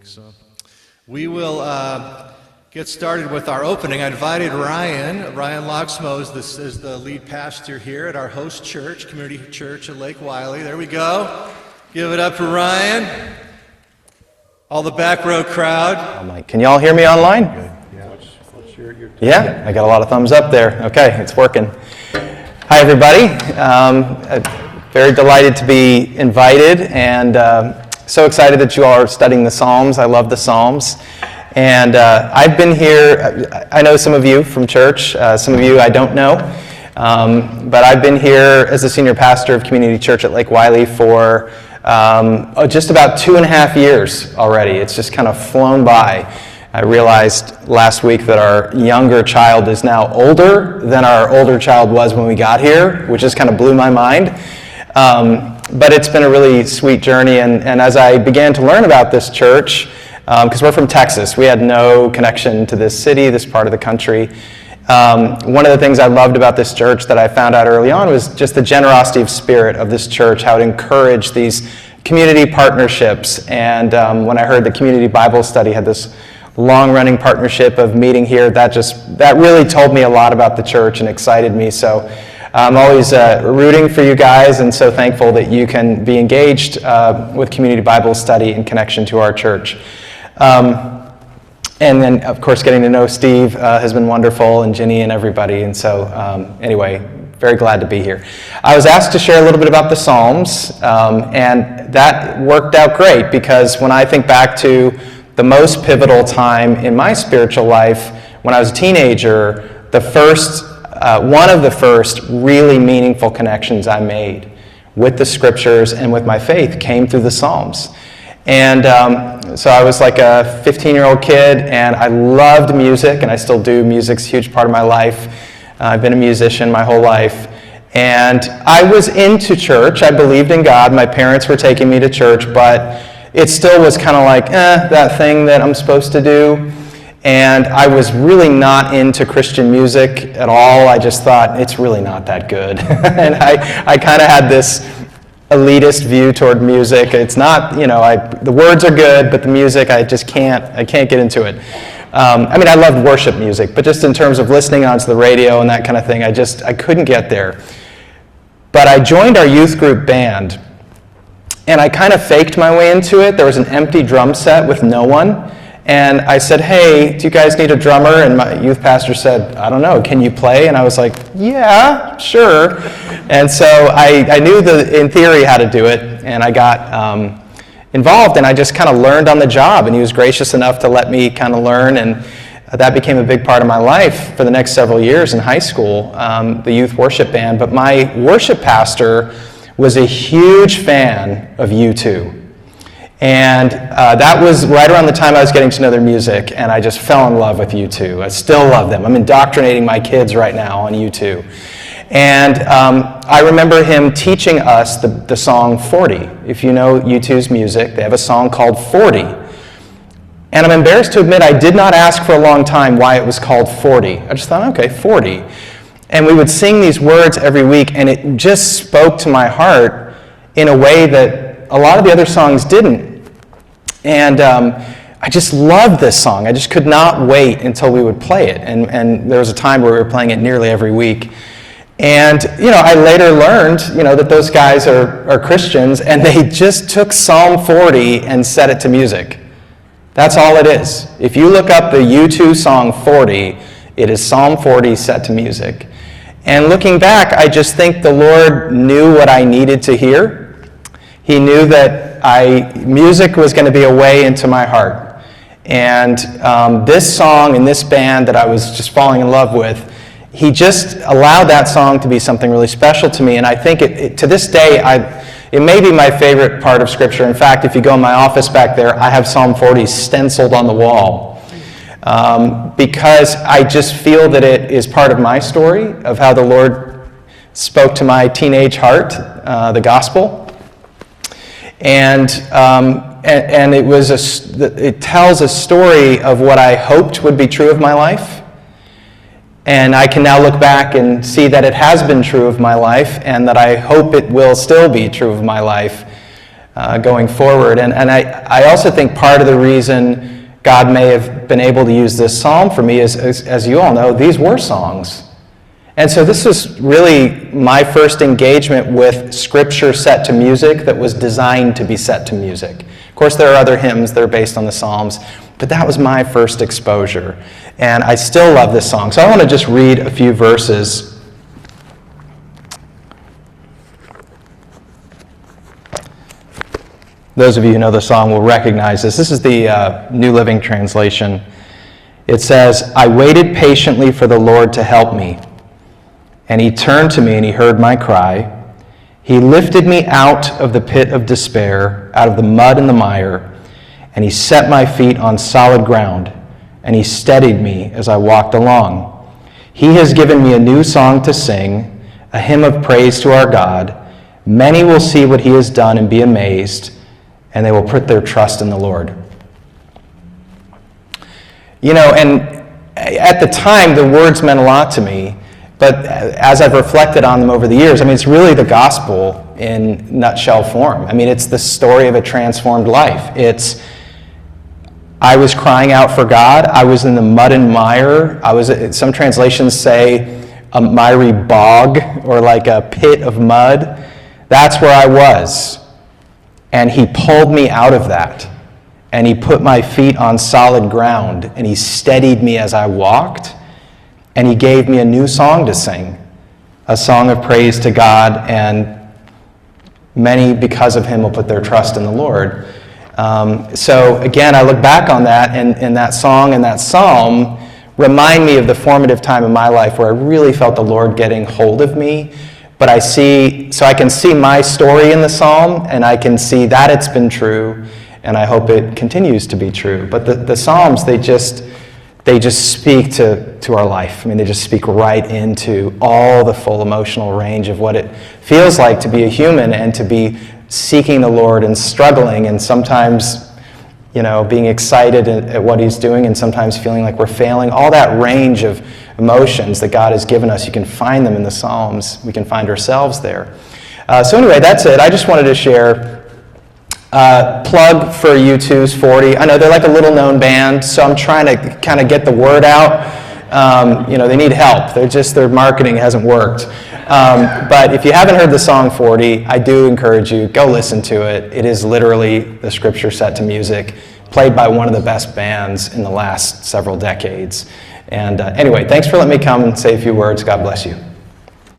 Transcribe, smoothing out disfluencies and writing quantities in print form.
So we will get started with our opening. I invited Ryan Lokkesmoe is the lead pastor here at our host church, Community Church at Lake Wylie. There we go. Give it up for Ryan. All the back row crowd. Oh, Mike, can you all hear me online? Good. Yeah, I got a lot of thumbs up there. Okay, it's working. Hi, everybody. Very delighted to be invited, and so excited that you all are studying the Psalms. I love the Psalms. And I've been here, I know some of you from church, some of you I don't know, but I've been here as the senior pastor of Community Church at Lake Wylie for just about 2.5 years already. It's just kind of flown by. I realized last week that our younger child is now older than our older child was when we got here, which just kind of blew my mind. But it's been a really sweet journey, and as I began to learn about this church, because we're from Texas, we had no connection to this city, this part of the country. One of the things I loved about this church that I found out early on was just the generosity of spirit of this church, how it encouraged these community partnerships. And when I heard the community Bible study had this long-running partnership of meeting here, that really told me a lot about the church and excited me. So I'm always rooting for you guys, and so thankful that you can be engaged with community Bible study in connection to our church. And then, of course, getting to know Steve has been wonderful, and Ginny and everybody. And so, anyway, very glad to be here. I was asked to share a little bit about the Psalms, and that worked out great, because when I think back to the most pivotal time in my spiritual life, when I was a teenager, one of the first really meaningful connections I made with the scriptures and with my faith came through the Psalms. And so I was like a 15-year-old kid, and I loved music, and I still do. Music's a huge part of my life. I've been a musician my whole life. And I was into church. I believed in God. My parents were taking me to church, but it still was kind of like, that thing that I'm supposed to do. And I was really not into Christian music at all. I just thought, it's really not that good. And I kind of had this elitist view toward music. It's not, the words are good, but the music, I can't get into it. I loved worship music, but just in terms of listening onto the radio and that kind of thing, I couldn't get there. But I joined our youth group band, and I kind of faked my way into it. There was an empty drum set with no one. And I said, hey, do you guys need a drummer? And my youth pastor said, I don't know, can you play? And I was like, yeah, sure. And so I knew in theory how to do it, and I got involved, and I just kind of learned on the job, and he was gracious enough to let me kind of learn, and that became a big part of my life for the next several years in high school, the youth worship band. But my worship pastor was a huge fan of U2. And that was right around the time I was getting to know their music, and I just fell in love with U2. I still love them. I'm indoctrinating my kids right now on U2. And I remember him teaching us the song 40. If you know U2's music, they have a song called 40. And I'm embarrassed to admit I did not ask for a long time why it was called 40. I just thought, okay, 40. And we would sing these words every week, and it just spoke to my heart in a way that a lot of the other songs didn't. And I just loved this song. I just could not wait until we would play it. And there was a time where we were playing it nearly every week. And, I later learned, that those guys are Christians, and they just took Psalm 40 and set it to music. That's all it is. If you look up the U2 song 40, it is Psalm 40 set to music. And looking back, I just think the Lord knew what I needed to hear. He knew that music was going to be a way into my heart. And this song and this band that I was just falling in love with, he just allowed that song to be something really special to me. And I think to this day, it may be my favorite part of Scripture. In fact, if you go in my office back there, I have Psalm 40 stenciled on the wall. Because I just feel that it is part of my story of how the Lord spoke to my teenage heart, the gospel. And it tells a story of what I hoped would be true of my life. And I can now look back and see that it has been true of my life, and that I hope it will still be true of my life. going forward. And I also think part of the reason God may have been able to use this psalm for me is, as you all know, these were songs. And so this was really my first engagement with Scripture set to music that was designed to be set to music. Of course, there are other hymns that are based on the Psalms, but that was my first exposure. And I still love this song. So I want to just read a few verses. Those of you who know the song will recognize this. This is the New Living Translation. It says, "I waited patiently for the Lord to help me. And he turned to me and he heard my cry. He lifted me out of the pit of despair, out of the mud and the mire, and he set my feet on solid ground, and he steadied me as I walked along. He has given me a new song to sing, a hymn of praise to our God. Many will see what he has done and be amazed, and they will put their trust in the Lord." You know, and at the time, the words meant a lot to me. But as I've reflected on them over the years, I mean, it's really the gospel in nutshell form. I mean, it's the story of a transformed life. I was crying out for God. I was in the mud and mire. Some translations say a miry bog or like a pit of mud. That's where I was. And he pulled me out of that. And he put my feet on solid ground. And he steadied me as I walked. And he gave me a new song to sing, a song of praise to God, and many, because of him, will put their trust in the Lord. So again, I look back on that, and that song and that psalm remind me of the formative time in my life where I really felt the Lord getting hold of me. But I can see my story in the psalm, and I can see that it's been true, and I hope it continues to be true. But the psalms, they just speak to our life. I mean, they just speak right into all the full emotional range of what it feels like to be a human and to be seeking the Lord and struggling and sometimes, being excited at what he's doing and sometimes feeling like we're failing. All that range of emotions that God has given us, you can find them in the Psalms. We can find ourselves there. So anyway, that's it. I just wanted to share. Plug for U2's 40. I know they're like a little known band, so I'm trying to kind of get the word out. They need help. Their marketing hasn't worked. But if you haven't heard the song 40, I do encourage you, go listen to it. It is literally the Scripture set to music, played by one of the best bands in the last several decades. And anyway, thanks for letting me come and say a few words. God bless you.